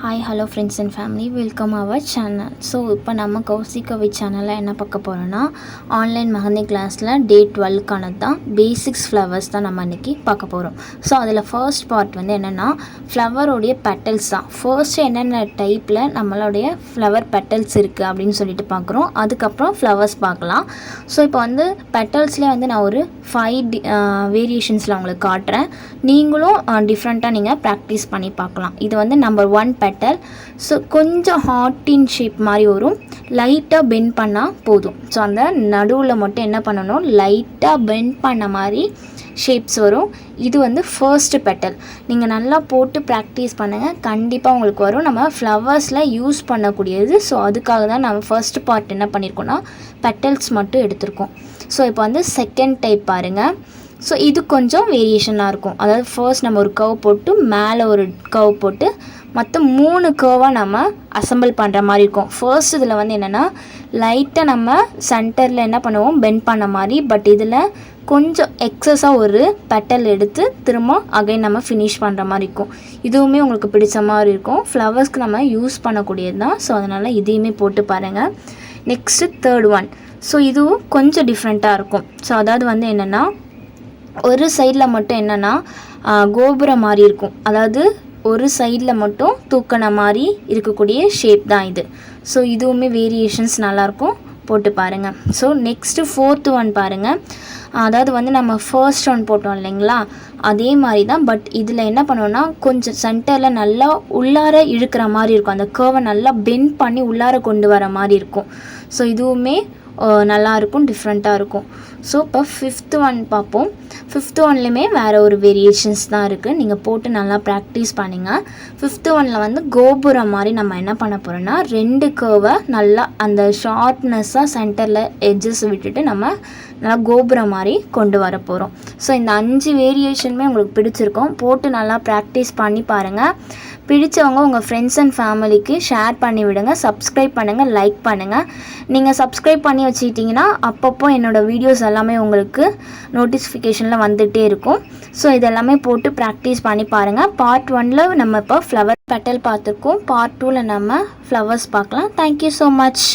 Hi hello friends and family, welcome our channel. So இப்போ நம்ம கௌசி கவி சேனலில் என்ன பார்க்க போகிறோன்னா, ஆன்லைன் மெஹந்தி கிளாஸில் டே 12க்கானது தான் பேசிக்ஸ் ஃப்ளவர்ஸ் தான் நம்ம இன்றைக்கி பார்க்க போகிறோம். ஸோ அதில் ஃபர்ஸ்ட் பார்ட் வந்து என்னென்னா ஃப்ளவரோடைய பெட்டல்ஸ் தான். ஃபர்ஸ்ட்டு என்னென்ன டைப்பில் நம்மளுடைய ஃப்ளவர் பெட்டல்ஸ் இருக்குது அப்படின்னு சொல்லிட்டு பார்க்குறோம். அதுக்கப்புறம் ஃப்ளவர்ஸ் பார்க்கலாம். ஸோ இப்போ வந்து பெட்டல்ஸ்லேயே வந்து நான் ஒரு 5 வேரியேஷன்ஸில் உங்களுக்கு காட்டுறேன். நீங்களும் டிஃப்ரெண்ட்டாக நீங்கள் ப்ராக்டிஸ் பண்ணி பார்க்கலாம். இது வந்து நம்பர் 1 பெட்டல். ஸோ கொஞ்சம் ஹார்ட்டின் ஷேப் மாதிரி வரும், லைட்டாக பெண்ட் பண்ணால் போதும். ஸோ அந்த நடுவில் மட்டும் என்ன பண்ணணும், லைட்டாக பெண்ட் பண்ண மாதிரி ஷேப்ஸ் வரும். இது வந்து ஃபர்ஸ்ட் பெட்டல். நீங்கள் நல்லா போட்டு ப்ராக்டிஸ் பண்ணுங்கள், கண்டிப்பாக உங்களுக்கு வரும். நம்ம ஃப்ளவர்ஸில் யூஸ் பண்ணக்கூடியது. ஸோ அதுக்காக தான் நம்ம ஃபர்ஸ்ட் பார்ட் என்ன பண்ணியிருக்கோன்னா பெட்டல்ஸ் மட்டும் எடுத்திருக்கோம். ஸோ இப்போ வந்து செகண்ட் டைப் பாருங்கள். ஸோ இது கொஞ்சம் வேரியேஷனாக இருக்கும். அதாவது ஃபர்ஸ்ட் நம்ம ஒரு கர்வ் போட்டு மேலே ஒரு கர்வ் போட்டு மொத்தம் 3 கர்வாக நம்ம அசம்பிள் பண்ணுற மாதிரி இருக்கும். ஃபர்ஸ்ட் இதில் வந்து என்னென்னா லைட்டாக நம்ம சென்டரில் என்ன பண்ணுவோம், பெண்ட் பண்ண மாதிரி. பட் இதில் கொஞ்சம் எக்ஸஸாக ஒரு பெட்டல் எடுத்து திரும்ப அகைன் நம்ம ஃபினிஷ் பண்ணுற மாதிரி இருக்கும். இதுவுமே உங்களுக்கு பிடிச்ச மாதிரி இருக்கும். ஃப்ளவர்ஸ்க்கு நம்ம யூஸ் பண்ணக்கூடியது தான். ஸோ அதனால் இதையுமே போட்டு பாருங்கள். Next third one. ஸோ இதுவும் கொஞ்சம் டிஃப்ரெண்ட்டாக இருக்கும். ஸோ அதாவது வந்து என்னென்னா ஒரு சைடில் மட்டும் என்னென்னா கோபுரம் மாதிரி இருக்கும். அதாவது ஒரு சைடில் மட்டும் தூக்கின மாதிரி இருக்கக்கூடிய ஷேப் தான் இது. ஸோ இதுவுமே வேரியேஷன்ஸ் நல்லாயிருக்கும், போட்டு பாருங்கள். ஸோ நெக்ஸ்ட்டு ஃபோர்த்து ஒன் பாருங்கள். அதாவது வந்து நம்ம ஃபர்ஸ்ட் ஒன் போட்டோம் இல்லைங்களா, அதே மாதிரி தான். பட் இதில் என்ன பண்ணுவோன்னா கொஞ்சம் சென்டரில் நல்லா உள்ளார இழுக்கிற மாதிரி இருக்கும். அந்த கர்வை நல்லா பெண்ட் பண்ணி உள்ளார கொண்டு வர மாதிரி இருக்கும். ஸோ இதுவுமே நல்லாயிருக்கும், டிஃப்ரெண்ட்டாக இருக்கும். ஸோ இப்போ ஃபிஃப்த்து ஒன் பார்ப்போம். ஃபிஃப்த்து ஒன்லேயுமே வேறு ஒரு வேரியேஷன்ஸ் தான் இருக்குது. நீங்கள் போட்டு நல்லா ப்ராக்டிஸ் பண்ணுங்கள். ஃபிஃப்த்து ஒனில் வந்து கோபுரம் மாதிரி நம்ம என்ன பண்ண போகிறோன்னா 2 கர்வை நல்லா அந்த ஷார்ப்னஸ்ஸாக சென்டரில் எட்ஜஸ் விட்டுட்டு நம்ம நல்லா கோபுரம் மாதிரி கொண்டு வர போகிறோம். ஸோ இந்த 5 வேரியேஷனுமே உங்களுக்கு பிடிச்சிருக்கும். போட்டு நல்லா ப்ராக்டிஸ் பண்ணி பாருங்கள். பிடிச்சவங்க உங்கள் ஃப்ரெண்ட்ஸ் அண்ட் ஃபேமிலிக்கு ஷேர் பண்ணி விடுங்க. சப்ஸ்கிரைப் பண்ணுங்கள், லைக் பண்ணுங்கள். நீங்கள் சப்ஸ்கிரைப் பண்ணி வச்சுக்கிட்டிங்கன்னா அப்பப்போ என்னோடய வீடியோஸ் எல்லாமே உங்களுக்கு நோட்டிஃபிகேஷனில் வந்துகிட்டே இருக்கும். ஸோ இதெல்லாமே போட்டு ப்ராக்டிஸ் பண்ணி பாருங்கள். பார்ட் 1ல் நம்ம இப்போ ஃப்ளவர் பெட்டல் பார்த்துருக்கோம். பார்ட் 2ல் நம்ம ஃப்ளவர்ஸ் பார்க்கலாம். Thank you so much.